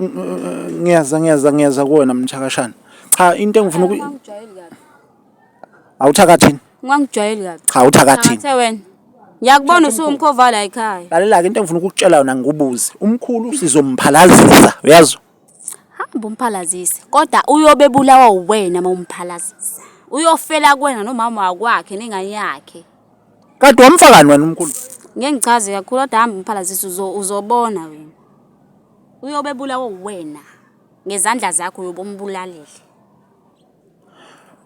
Ngiyeza kuwena Mthakashana. Cha into engifuna Ungangijwayeli kabi. awuthakathini. Ungangijwayeli kabi. Cha awuthakathini. Ngithe wena. Ngiyakubona usumkhova la ekhaya. Lalela ke into engifuna ukukutshela yona ngikubuze. Umkhulu sizomphalazisa, uyazi? Hamba umphalazise. Kodwa uyobebulawa uwena mawumphalazisa. Uyofela kuwena nomama wakwakhe nengane yakhe. Kanti wamfakani wena umkhulu? Ngeke ngichaze kakhulu kodwa hamba umphalazise uzobona wena. Uyobebulawa uwena. Ngezandla zakho uyobombulalela.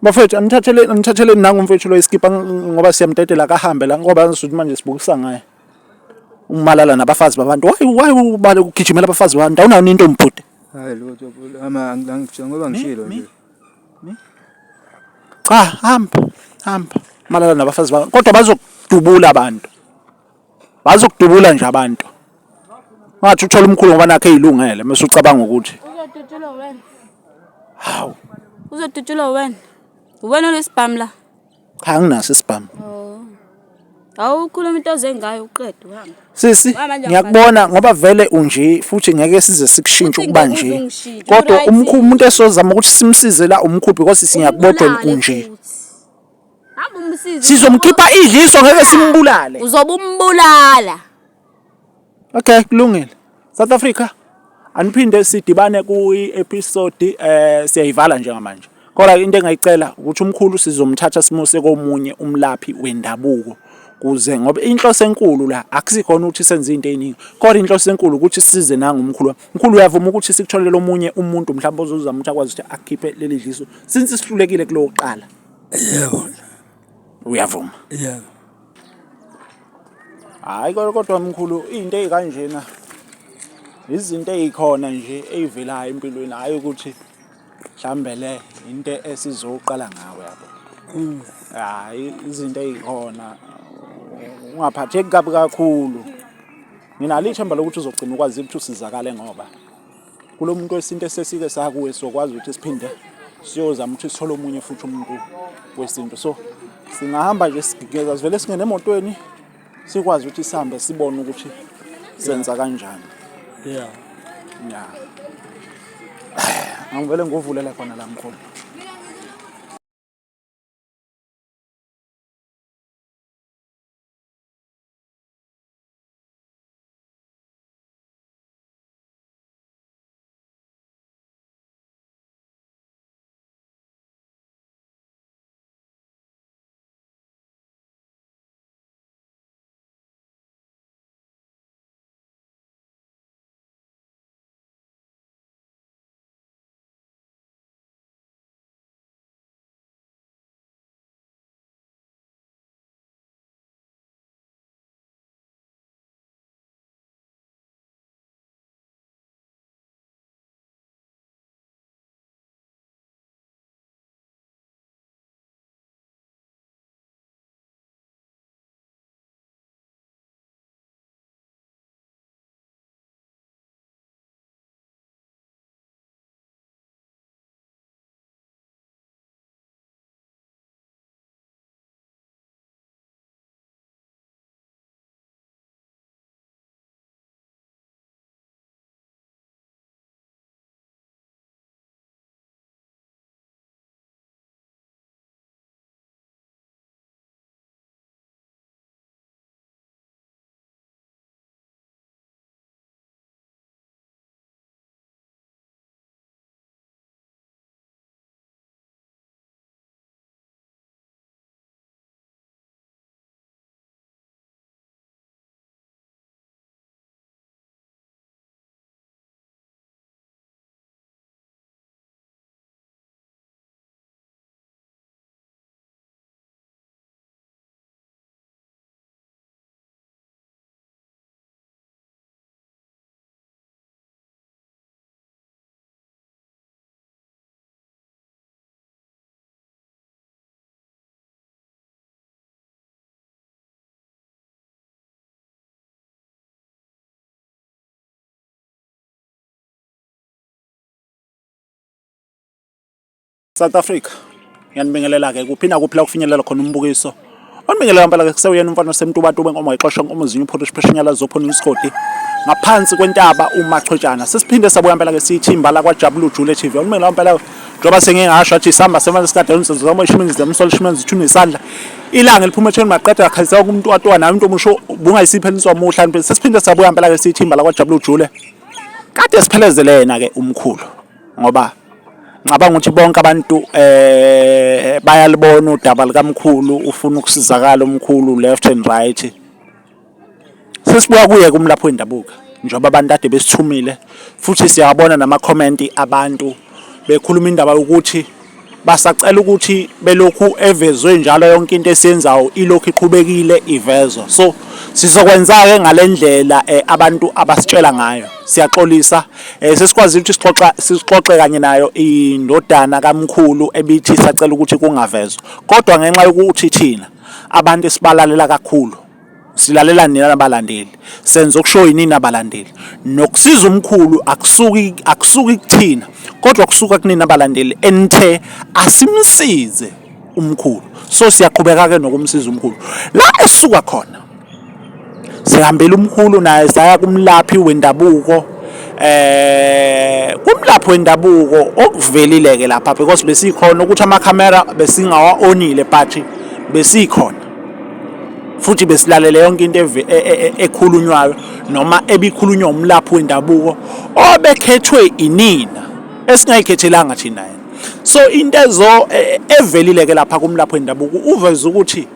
Bafethu anithathele nangu mfethu lo iskipa ngoba siyamdedela kahambe la ngoba ngisuthi manje sibukisa ngaye. Umalala nabafazi babantu. Why ubale ukugijimela abafazi babantu? Awunayo into ombhude. Hayi lutho angangijona ngoba ngishilo nje. Cha hamba. Malala nabafazi babantu. Kodwa bazokudubula abantu. Bazokudubula nje abantu. Ngathi uthola umkhulu ngoba nakhe ezilungele mase ucabanga ukuthi Uzodutshulwa wena. hawu Uzodutshulwa wena. Wena olesibhamu la. cha nginaso isibhamu. Awukhuluma into zengayo uqede uhamba. Sisi ngiyakubona ngoba vele unje futhi ngeke size sikushintshe ukuba nje. Kodwa umuntu esozama ukuthi simsize la umkhulu because siyakubodwa unje. Hamba umsize. Sizomkhipha idliso ngeke simbulale. Uzobumbulala. Okay kulungile. South Africa aniphinde sidibane ku-episode siyayivala njengamanje. Kodwa into engayicela ukuthi umkhulu sizomthatha simuse komunye umlaphi wendabuko kuze ngoba inhloso enkulu la akusikhona ukuthi senze into eziningi. Kodwa inhloso enkulu ukuthi size nanga umkhulu. Umkhulu uyavuma ukuthi sikutholele omunye umuntu mhlawumbe ozozama ukuthi akwazi ukuthi akukhiphe leli dliso since sihlulekile kulo oqala. Yebo. Uyavuma? Yebo. Hayi kodwa mkhulu into ezikanjena izinto ezikhona nje ezivelayo empilweni hayi ukuthi mhlambe le into esizoqala ngawe yabo. Hayi izinto ezikhona ungaphatheki kabi kakhulu. Mina lithemba lokuthi uzogcina ukwazi ukuthi usizakale ngoba kulomuntu wesinto esesike sakuwe sokwazi ukuthi siphinde siyozama ukuthi sithole omunye futhi umuntu wesinto. So singahamba nje sigigeza sivele singene emotweni sikwazi ukuthi sihambe sibone ukuthi senza kanjani. Yeah. Angivele ngovulela khona la mkhulu. South Africa ngiyanibingelela ke kuphinda kuphila kufinyelela khona umbukiso onibingelela mpela ke kusewuyena umfana semntubatuba ngoma ixoxa ngomuzinyo uphotoshe pheshenyala zophona isigodi ngaphansi kwentaba uMachwejana. Sesiphinde sabuya impela ke siyithimba la kwaJabula Jule TV. Uma la impela njoba sengingasho athi sihamba semanje sikade sizoma ishimini zemsolo ishimini zithuna isandla. Ilanga liphuma ethweni maqeda akhalisa umuntu watwa nayo umuntu omusho bungayisipheliswa muhla impela. Sesiphinde sabuya impela ke siyithimba la kwaJabula Jule. Kade siphelezele yena ke umkhulu ngoba ngicabanga ukuthi bonke abantu bayalibona udaba likamkhulu ufuna ukusizakala umkhulu left and right. Sesibuya kuye kumlapho wendabuka njengoba abantu ade besithumile futhi siyabona nama comment abantu bekhuluma indaba ukuthi basacela ukuthi belokhu evezwe njalo yonke into esiyenzayo ilokhu iqhubekile ivezwa. So sizokwenza ke ngalendlela abantu abasitshela ngayo. Siyaxolisa sesikwazi ukuthi sixoxe kanye nayo indodana kamkhulu ebithi sacela ukuthi kungavezwa. Kodwa ngenxa yokuthi thina abantu sibalalela kakhulu silalela nina nabalandeli senza okusho yini abalandeli nokusiza umkhulu akusuki kuthina kodwa kusuka kunina abalandeli enthe asimsize umkhulu. So siyaqhubeka ke nokumsiza umkhulu la esuka khona sihambela umkhulu naye saya kumlaphi wendabuko kumlaphi wendabuko okuvelile ke lapha because besikhona ukuthi amakhamera besingawa onile but besikhona futhi besilalele yonke into ekhulunywayo noma ebikhulunywa umlaphi wendabuko obekhethwe inina esingayikhethelanga thina. So into ezo evelile ke lapha kumlaphi wendabuko uveza ukuthi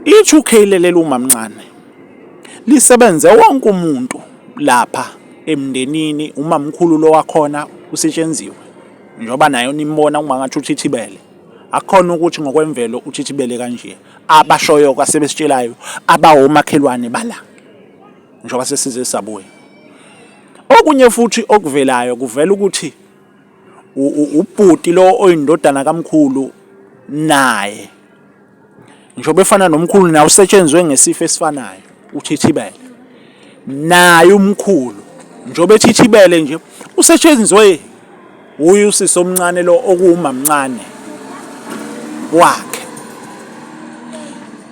i2K leli umamncane lisebenze wonke umuntu lapha emndenini umamkhulu lo wakhona usetshenziwe njoba nayo nimbona uma ngathi uthithibele akhona ukuthi ngokwemvelo uthithibele kanje abashoyo kwasebesitshelayo abawomakhelwane bala njoba sesize sabuye. Okunye futhi okuvelayo kuvela ukuthi ubhuti lo oyindodana kamkhulu naye njoba efana nomkhulu naye usetshenzwe ngesifo esifanayo uthithibele naye umkhulu njoba ethithibele nje usetshenzwe uyusisi omncane lo okuwumamncane wakhe.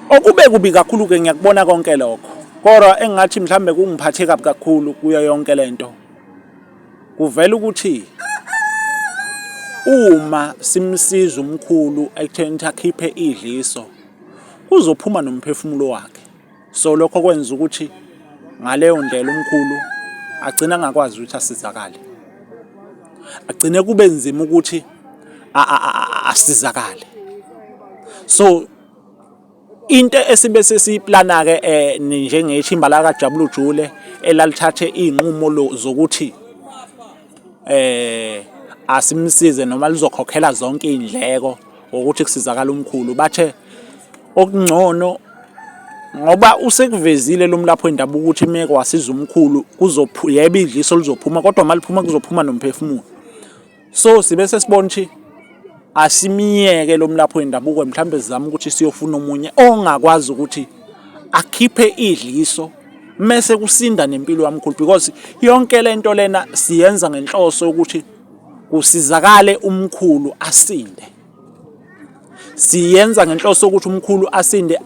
Okube kubi kakhulu ke ngiyakubona konke lokho kodwa engathi mhlambe kungiphathe kabi kakhulu kuyo yonke lento kuvela ukuthi uma simsiza umkhulu ekutheni akhiphe idliso uzophuma nomphefumulo wakhe. So lokho kwenza ukuthi ngaleyo ndlela umkhulu agcina angakwazi ukuthi asizakale agcine kube nzima ukuthi asizakale. So into esibe sesiplana ke njengethimba la kaJabula Jule elalithathe inqumo zokuthi asimsize noma lizokhokhela zonke indleko ukuthi kusizakala umkhulu bathe okungcono ngoba usekuvezile lo mlapho wendabuko ukuthi imeko wasiza umkhulu yebo idliso lizophuma kodwa maliphuma kuzophuma nomphefumulo. So sibe sesibona ukuthi asimiyeke lo mlapho wendabuko mhlambe sizama ukuthi siyofuna omunye ongakwazi ukuthi akhiphe idliso mase kusinda nempilo yamkhulu because yonke lento lena siyenza ngenhloso ukuthi kusizakale umkhulu asinde. Siyenza ngenhloso ukuthi umkhulu asinde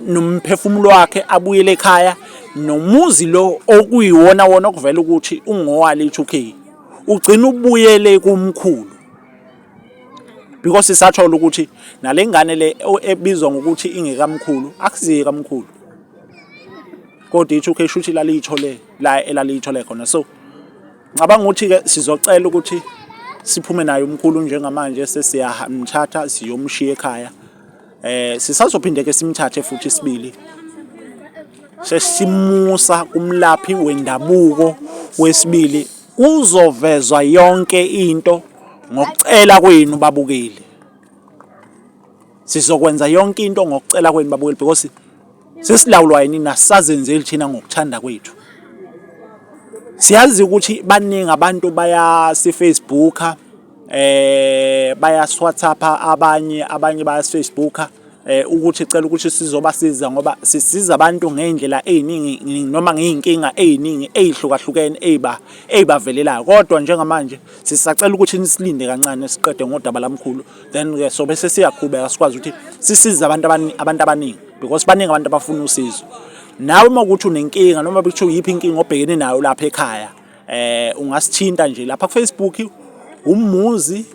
nomphefumulo wakhe abuyele ekhaya nomuzi lo okuyiwona wona okuvela ukuthi ungowali i2K ugcina ubuyele kumkhulu because sisathola ukuthi nalengane le ebizwa ngokuthi ingekamkhulu akusiye kamkhulu kodwa i2K shuthi laliyithole la elaliyithole khona. So ngicabanga ukuthi ke sizocela ukuthi siphume naye umkhulu njengamanje sesiyamthatha siyomshiya ekhaya sisazophinde ke simthathe futhi sibili sesimusa kumlaphi wendabuko wesibili uzovezwa yonke into ngokucela kwenu babukeli. Sizokwenza yonke into ngokucela kwenu babukeli because sesilawulwa yini nasazenzeli thina ngokuthanda kwethu. Siyazi ukuthi baningi abantu baya Facebook baya WhatsApp abanye baya Facebook ukuthi cela ukuthi sizobasiza ngoba sisiza abantu ngeindlela eziningi noma ngeinkinga eziningi ezihlukahlukene ezibavelelayo kodwa njengamanje sisacela ukuthi nisilinde kancane siqede ngodaba lamkhulu then ke so bese siyaqhubeka sikwazi ukuthi sisize abantu abaningi because baningi abantu abafuna usizo nawe uma ukuthi unenkinga noma bekuthiwa yiphi inkinga obhekene nayo lapha ekhaya ungasithinta nje lapha ku Facebook umuzi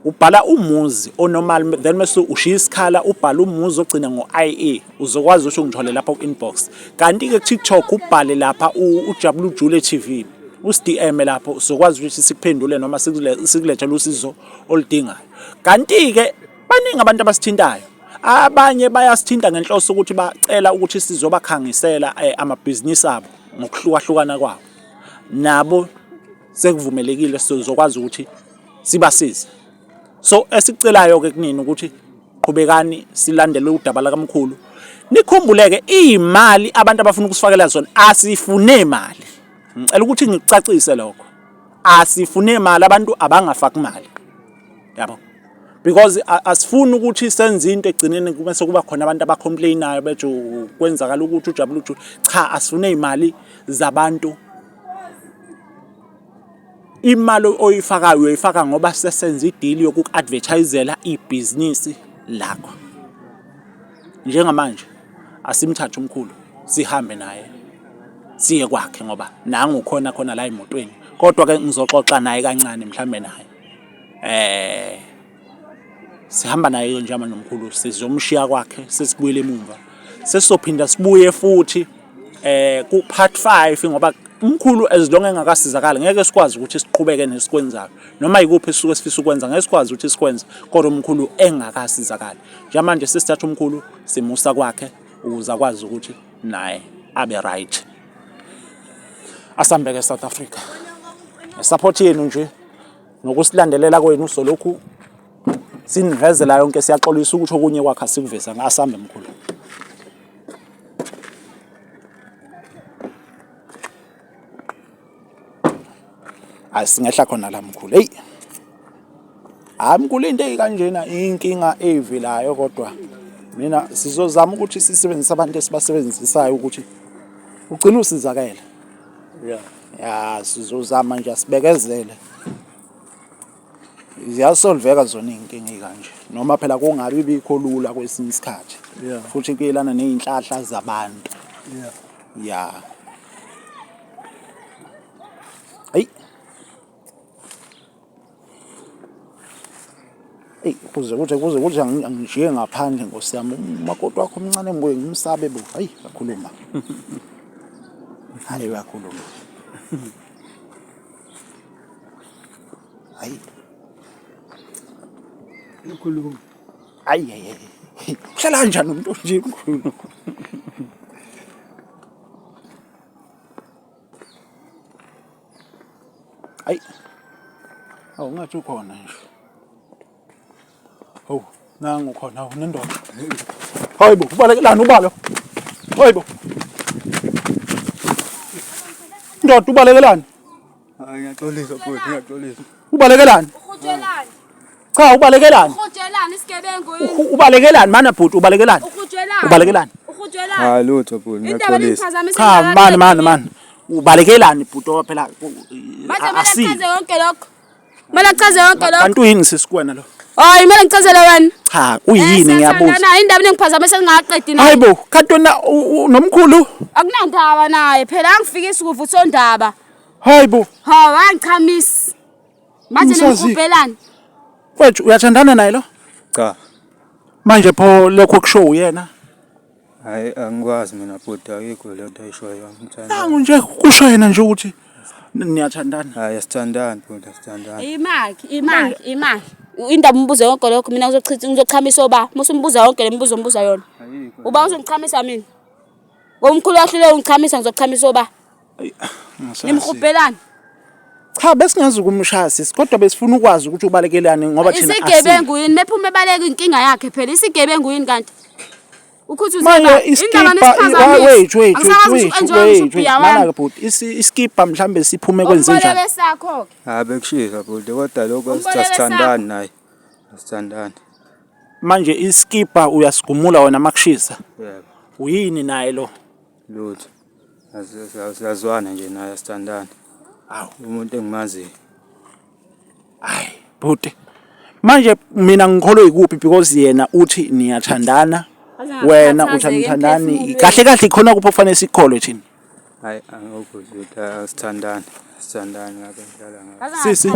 ubhala umuzi onormal then mase ushiya isikhala ubhala umuzi ogcina ngo-IE uzokwazi ukuthi ungithole lapha ku-inbox. Kanti-ke ku-TikTok ubhale lapha uJabulu Jule TV usidm lapho uzokwazi ukuthi sikuphendule noma sikulethele usizo oludingayo. Kanti-ke baningi abantu abasithintayo, abanye bayasithinta ngenhloso ukuthi bacela ukuthi sizobakhangisela amabhizinisi abo ngokuhlukahlukana kwawo. Nabo sekuvumelekile sizokwazi ukuthi sibasize. So esikucelayo-ke kunini ukuthi qhubekani silandele udaba lakamkhulu. Nikhumbuleke imali abantu abafuna ukusifakela zona asifune imali. Ngicela ukuthi ngikucacise lokho. Asifune imali, abantu abangafaki imali. Yabo. Because asifuni ukuthi senze into egcineni bese kuba khona abantu abacomplainayo bethi kwenzakala ukuthi uJabulu Jule. Cha, asifune imali zabantu. Imali oyifakayo uyifaka ngoba sesenza ideal yokuadvertisela ibhizinisi lakho. Njengamanje asimthathe umkhulu sihambe naye siye kwakhe ngoba nangu ukhona khona la emotweni. Kodwa ke ngizoxoxa naye kancane mhlambe naye. Sihamba naye nje manje nomkhulu sizomshiya kwakhe sesibuyele emuva. Sesizophinda sibuye futhi ku part 5 ngoba umkhulu as long engakasizakala ngeke sikwazi ukuthi siqhubeke nesikwenzayo noma yikuphi esisuke sifisa ukwenza ngeke sikwazi ukuthi sikwenze kodwa umkhulu engakasizakala. Njengamanje sesithatha umkhulu simusa kwakhe ukuze akwazi ukuthi naye abe right. Asambeke South Africa. Support yenu nje nokusilandelela kwenu solokhu sinivezela yonke siyaxolisa ukuthi okunye kwakhe sikuveza ngasambe mkhulu. Asingehla khona la mkhulu. Hey. Mkhulu into ezikanjena inkinga evelayo kodwa mina sizozama ukuthi sisebenzise abantu esibasebenzisayo ukuthi ugcina usizakela. Ya sizozama nje sibekezele. Ziyasolveka zona inkinga ezikanje. Noma phela kungabi bikho lula kwesinye isikhathi. Futhi kuyelana nezinhlahla zabantu. Ya. Hey. Hey, kuze angishiye ngaphandle ngosiyami umakoti wakho omncane mbuye ngimsabe bo. Hayi, kakhuluma. Hayi uyakhuluma. Hayi. Ukhuluma. Hayi. Uhlala kanjani umuntu nje mkhulu? Hayi. Awungathi ukhona nje. Oh, nangu khona unendoda. Hayibo, ubalekelani ubalo? Hayibo. Ndoda ubalekelani? Hayi ngiyaxolisa futhi ngiyaxolisa. Ubalekelani? Ukhujelani? Cha, ubalekelani? Ukhujelani isigebengu yini? Ubalekelani mana bhuti ubalekelani? Ukhujelani? Ubalekelani? Ukhujelani? Hayi lutho futhi Indaba ngiyaxolisa. liphazamisa. Cha, ubalekelani bhuti phela Manje chaze yonke lokho. Mina chaze yonke lokho. Kanti uyini sisikwena lo? Hayi mina ngichazele wena. Cha, uyini ngiyabuza. Na indaba nengiphazamisa ngaqedi na. Hayibo, kanti wena nomkhulu? Akunandaba naye phela angifikisi kuva uthondaba. Hayibo. Ha, wangichamisa. Manje Ngisazi. nimkhuphelani? Wethu uyathandana naye lo? Cha. Manje pho lokho kusho uyena. Hayi angikwazi mina futhi ayikho le nto ayishoyo ngithanda. Nangu nje kusho yena nje ukuthi niyathandana. Hayi asithandani futhi asithandani. Imaki. Indaba umbuzo yonke lokho mina ngizochamisa oba. Musu umbuza yonke lemibuzo ombuza yona. Ayikho. Uba uzongichamisa mina. Ngomkhulu wahlule ungichamisa ngizochamisa oba. Nimkhuphelani? Cha besingazi ukumshaya sisi kodwa besifuna ukwazi ukuthi ubalekelane ngoba thina Isigebengu yini nephume ebaleka inkinga yakhe phela isigebengu yini kanti? Ukuthi manje iskipa wait mana bhuti iskipa mhlambe siphume kwenze njani? Umbole sakho. Bekushisa futhi kodwa lokho asithandani naye. Asithandani. Manje iskipa uyasigumula wena makushisa. Yebo. Uyini naye lo? Lutho. Asiyazwana nje naye asithandani. Awu Umuntu engimaziyo. Hayi bhuti. Manje mina ngikholwe ikuphi because yena uthi niyathandana wena uthanda Thandani kahle kahle khona kupho kufanele sikholwe thina. Hayi angikuzwa ukuthi asithandane. Sithandane ngabe ngidlala ngabe. Sisi.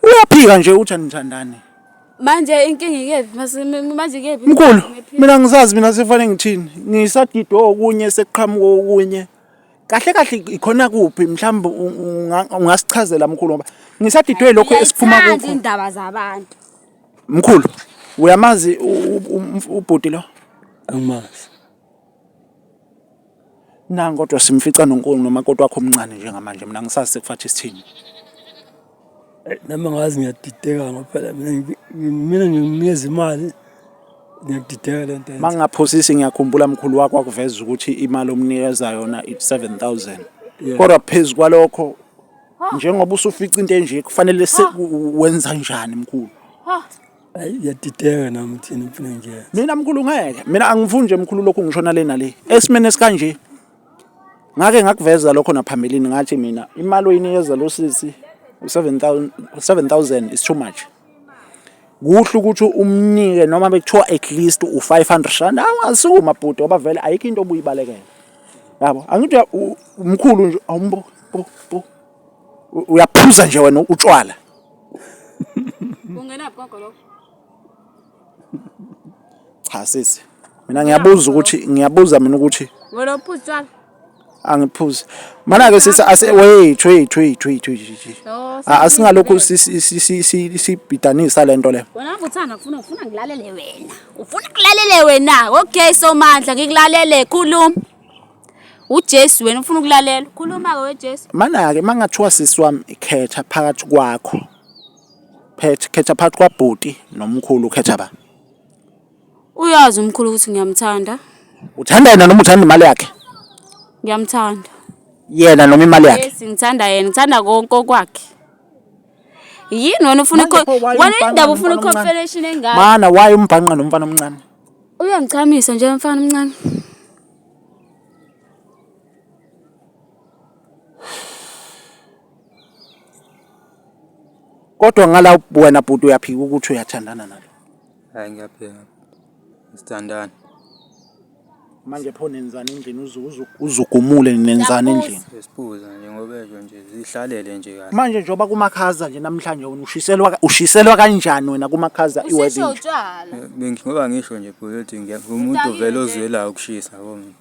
Uyaphika nje uthanda Thandani. Manje inkinga ikephi? Manje ikephi? Mkhulu, mina ngisazi mina sefanele ngithini. Ngisadidwe okunye sekuqhamuka okunye. Kahle kahle ikhona kuphi mhlawumbe ungasichazela mkhulu ngoba ngisadidwe lokho esiphuma Ngiyazithanda kukho. indaba zabantu. Mkhulu, uyamazi ubhuti lo? Angimazi. Nangi kodwa simfica nonkulu noma kodwa wakho omncane njengamanje mina ngisazi sekufathi isithini. Nami ngazi ngiyadideka ngoba phela mina ngimnikeza imali ngiyadideka lento. Mangingaphosisi ngiyakhumbula mkhulu wakho wakuveza ukuthi imali omnikeza yona it's 7,000. Yeah. Kodwa phezulu kwalokho njengoba usufica into enje kufanele wenza njani mkhulu? Hayi ngiyadideka nami thina mfuna nje. Mina mkhulu ngeke. Mina angifuni nje mkhulu lokho ngishona lena le. Esimene esikanje ngake ngakuveza lokho naphambilini ngathi mina imali oyinikeza lo sisi 7,000 is too much. Kuhle ukuthi umnike noma bekuthiwa at least u500 rand awungasukuma bhuti ngoba vele ayikho into obuyibalekela. Yabo angithi umkhulu nje awumbo uyaphuza nje wena utshwala. Ungena gogo lokho. Cha sisi. Mina ngiyabuza mina ukuthi Wena uphuzwa. angiphuzi. Mana ke sisi wait. No. Asingalokho sibhidanisa lento le. Wena ubuthanda ufuna ngilalele wena. Ufuna ukulalele wena. Okay Somandla ngikulalele khuluma. uJesu wena ufuna ukulalela. Khuluma ke weJesu. Mana ke mangathiwa sisi wami ikhetha phakathi kwakho. Khetha phakathi kwabhuti nomkhulu ukhetha ba. Uyazi umkhulu ukuthi ngiyamthanda. Uthanda yena noma uthanda imali yakhe? Ngiyamthanda. Yena noma imali yakhe? Yes ngithanda yena, ngithanda konke kwakhe. Yini wena ufuna Manje pho why wena umbhanqa indaba ufuna nomfana omncane? confederation engaka? Mana waye umbhanqa nomfana omncane? Uyangichamisa nje mfana omncane. Kodwa ngala wena bhuti uyaphika ukuthi uyathandana nalo. Hayi ngiyapheka. Sithandane. Manje pho nenzani endlini uzugumule nenzani endlini? Sesiphuza nje ngoba nje zihlalele nje kahle. Manje njoba kumakhaza nje namhlanje wena ushiselwa kanjani wena kumakhaza iwedding? Usishotshwala. Ngoba ngisho nje ukuthi ngiyamuntu vele ozwela ukushisa yabo mina.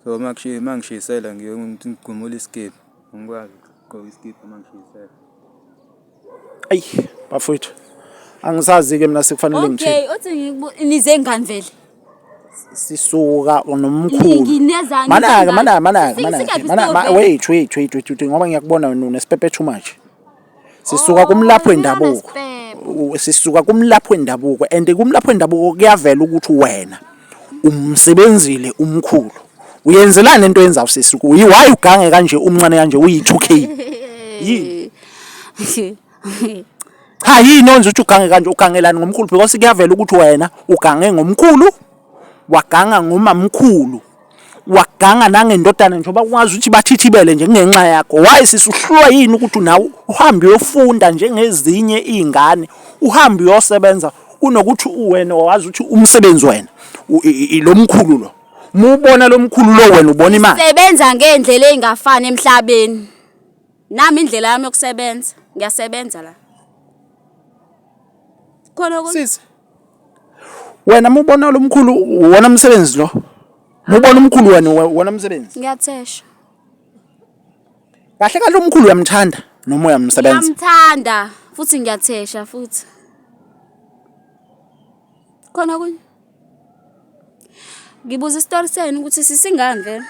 So mangishisela ngiyogumula iskip. Ngikwazi ukugqoka iskip mangishisela. Ayi bafowethu. Angisazi ke mina sekufanele ngithini. Okay, uthi nize ngani vele? Sisuka nomkhulu. Nginezani? Mana wait ngoba ngiyakubona wena unespepe too much. Sisuka kumlapho wendabuko. Sisuka kumlapho wendabuko and kumlapho wendabuko kuyavela ukuthi wena umsebenzile umkhulu. Uyenzelana into yenza usisi ku. Why ugange kanje umncane kanje uyi2K? Yini? Ha yini onje uthi ugange kanje ugangelani ngomkhulu because kuyavela ukuthi wena ugange ngomkhulu waganga ngomamkhulu waganga nangendodana njengoba kwazi ukuthi bathithibele nje ngenxa yakho why sisuhlwa yini ukuthi nawe uhambe uyofunda njengezinye izingane uhambe uyosebenza kunokuthi wena wazi ukuthi umsebenzi wena lo mkhulu lo mubona lo mkhulu lo wena ubona imali sebenza ngendlela engafani emhlabeni nami indlela yami yokusebenza ngiyasebenza la khona sisi wena mubona lo mkhulu wona umsebenzi lo mubona umkhulu wena wona umsebenzi ngiyathesha kahle kahle umkhulu uyamthanda noma uyamsebenza ngiyamthanda futhi ngiyathesha futhi khona kunye ngibuza isitori senu ukuthi sisingani vele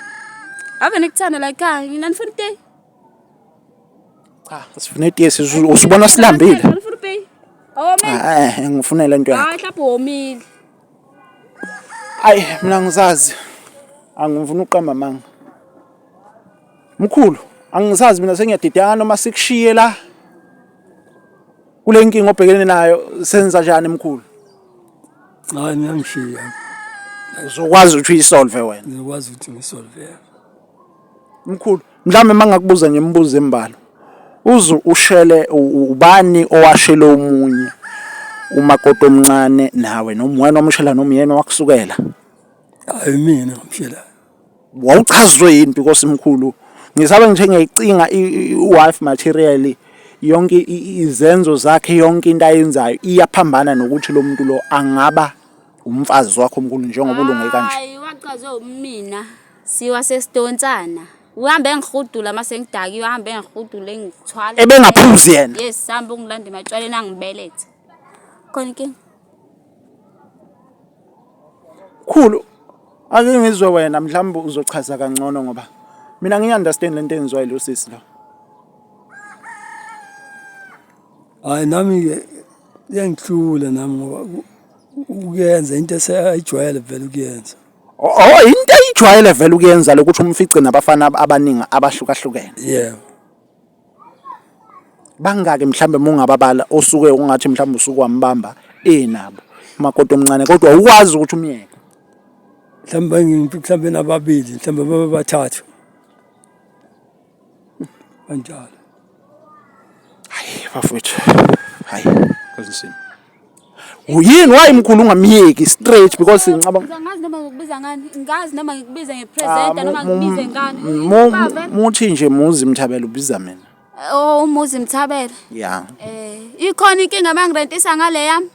ave nikuthanda la ekhaya ngina nifuna ite cha sifuna ite usubona silambile nifuna ite awomile ngifuna lento yakho hayi mhlawumbe womile ayi mina ngizazi angifuna uqamba manga mkhulu angisazi mina sengiyadideka noma sikushiye la kule nkinga obhekene nayo senza njani mkhulu Hayi ngiyangishiya. uzokwazi ukuthi uyisolve wena Ngikwazi ukuthi ngisolve. mkhulu mhlambe mangakubuza nje imibuzo embalo ushele ubani owashela omunye umakoti omncane nawe noma wena omshela noma yena wakusukela Hayi mina ngimshelayo. Wawuchazwe yini because mkhulu ngisaba nje ngiyayicinga i-wife material yonke izenzo zakhe yonke into ayenzayo iyaphambana nokuthi lo muntu lo angaba umfazi wakho omkhulu njengoba ulunge kanje. Hayi wachazwe umina siwa sesitonsana uhambe ngihudula mase ngidaki uhambe ngihudula engithwala Ebengaphuzi yena. yes sambe ungilanda ematshwaleni angibelethe khona inkinga Khulu ake ngizwe wena mhlawumbe uzochaza kangcono ngoba mina ngiyaunderstand lento engizwayo lo sisi lo. Hayi nami yangihlula nami ngoba ukuyenza into esayijwayele vele ukuyenza. Into ayijwayele vele ukuyenza lokuthi umfice nabafana abaningi abahlukahlukene. Yebo. Bangake mhlambe mungababala osuke ungathi mhlambe usuku wambamba enabo makoto omncane kodwa ukwazi ukuthi umyeke. Mhlambe nababili mhlambe baba bathathu. Kanjalo. Hayi bafowethu. Hayi kozisini. Uyini wayimkhulu ungamyeki straight because ngicabanga ngazi noma ngikubiza ngani ngazi noma ngikubize ngepresenter noma ngibize ngani muthi nje muzi Mthabela ubiza mina. oh umuzi Mthabela Yeah. ikhona inkinga mangirentisa ngale yami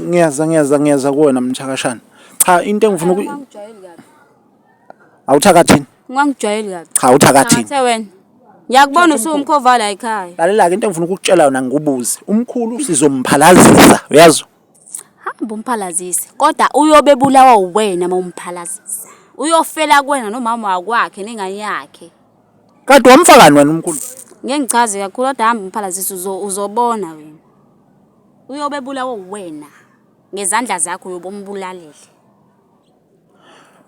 Ngiyaza kuwena Mthakashana. Cha into engifuna ngangijwayeli kabi awuthakathini? ngangijwayeli kabi Cha uthakathini. Thathe wena ngiyakubona usumkhova la ekhaya Lalela ke into engifuna ukukutshela yona ngikubuze. Umkhulu sizomphalazisa uyazi? hamba umphalazise kodwa uyobebulawa uwena mawumphalazisa uyofela kuwena nomama wakwakhe nengane yakhe Kanti wamfakani wena umkhulu? ngeke ngichaze kakhulu kodwa hamba umphalazise uzobona wena uyobebulawa uwena ngezandla zakho uyobombulalela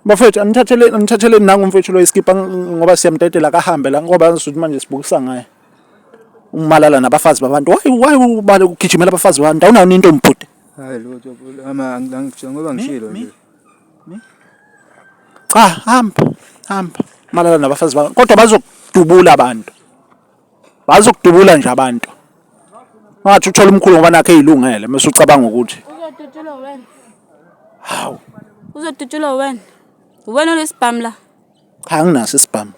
Bafethu anithathele nangu mfethu lo iskipa ngoba siyamdedela kahambe la ngoba ngisuthi manje sibukisa ngaye. Umalala nabafazi babantu. Why ubale ukugijimela abafazi babantu? Awunayo into omphude. Hayi lutho angangitsho ngoba ngishilo nje. Cha hamba. Malala nabafazi babantu. Kodwa bazokudubula abantu. Bazokudubula nje abantu. Ngathi uthola umkhulu ngoba nakhe ezilungele mase ucabanga ukuthi. uzodutshulwa wena Hawu. uzodutshulwa wena wena lesibhamu la Cha nginaso isibhamu.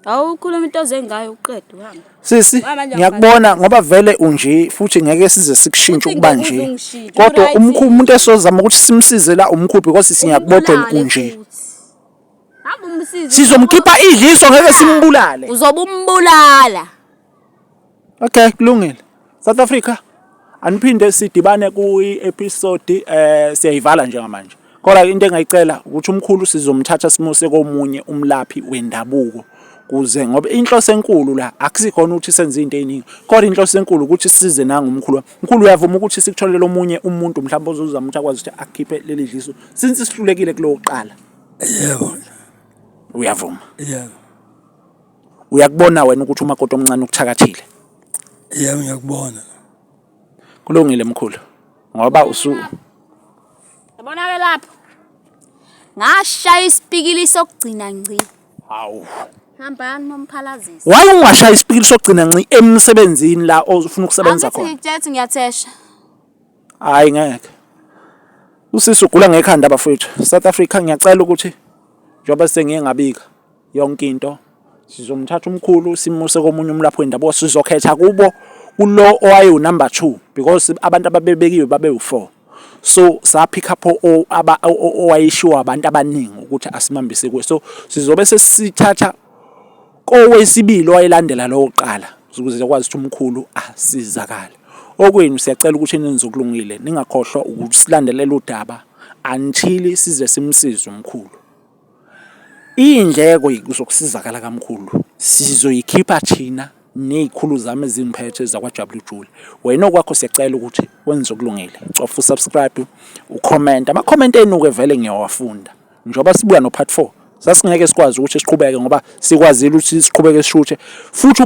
awukhuluma into zengayo uqede uhamba Sisi ngiyakubona ngoba vele unje futhi ngeke size sikushintshe ukuba nje. Kodwa umuntu esozama ukuthi simsize la umkhulu because siyakubodwa unje. hamba umsize Sizomkhipha idliso ngeke simbulale. uzobumbulala Okay kulungile. South Africa aniphinde sidibane ku-episode siyayivala njengamanje. Kodwa into engayicela ukuthi umkhulu sizomthatha simuse komunye umlaphi wendabuko kuze ngoba inhloso enkulu la akusikhona ukuthi senze into eziningi kodwa inhloso enkulu ukuthi size nanga umkhulu. Umkhulu uyavuma ukuthi sikutholele omunye umuntu mhlawumbe ozozama ukuthi akwazi ukuthi akukhiphe leli dliso since sihlulekile kulo oqala. Yebo. Uyavuma. Yebo. Uyakubona wena ukuthi umakoti omncane ukuthakathile. Yebo ngiyakubona. Kulungile mkhulu ngoba yabona ke lapho ngashaya isipikili sokugcina ngci hawu hamba yani nomphalazisi why ungashaya isipikili sokugcina nci emsebenzini la ofuna ukusebenza khona? ngithethe ngiyathesha Hayi ngeke. Usisi ugula ngekhanda abafowethu. South Africa ngiyacela ukuthi njoba sengiye ngabika yonke into sizomthatha umkhulu simuse komunye umlaphi wendabuko sizokhetha kubo kulo owaye number 2 because abantu ababebekiwe babe u4. So sa pick up owayishiwa abantu abaningi ukuthi asimambise kuwe. So sizobe sesithatha kowesibili owayelandela lo oqala ukuze kwazi ukuthi umkhulu asizakale. Okwenu siyacela ukuthi nenze okulungile ningakhohlwa ukusilandelela udaba until size simsize umkhulu. Indleko zokusizakala kaMkhulu sizoyikhipha thina nezikhulu zami ezimphethe zakwaJW Jule. Wena okwakho siyacela ukuthi wenze okulungile. Cofa subscribe, ucomment. Ama comment enu ke vele ngiyawafunda. Njoba sibuya no part 4. Sasingeke sikwazi ukuthi siqhubeke ngoba sikwazile ukuthi siqhubeke sishuthe. Futhi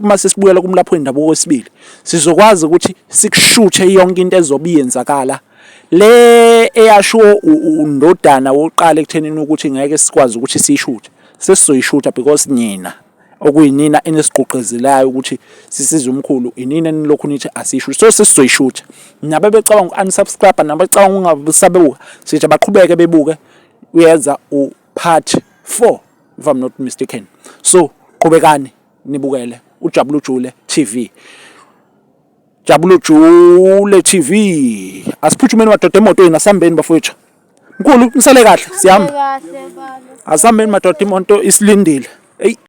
mase sibuyela kumlapho wendabuko wesibili. Sizokwazi ukuthi sikushuthe yonke into ezobiyenzakala. Le eyasho undodana woqala ekuthenini ukuthi ngeke sikwazi ukuthi siyishuthe. Sesizoyishutha because nina okuyinina enesigqugquzelayo ukuthi sisize umkhulu, inina enilokhu nithi asisho, so sesizoyishutha. Nabe becabanga unsubscribe, nabe becabanga ungasabebuka, sithi baqhubeke bebuke, uyenza part 4 if I'm not mistaken. So qhubekani nibukele uJabula Jule TV. Jabula Jule TV. Asiphuthumeni madoda emotweni, asihambeni bafowethu. Mkhulu nisale kahle, siyahamba. Asihambeni madoda, imoto isilindile. Hey.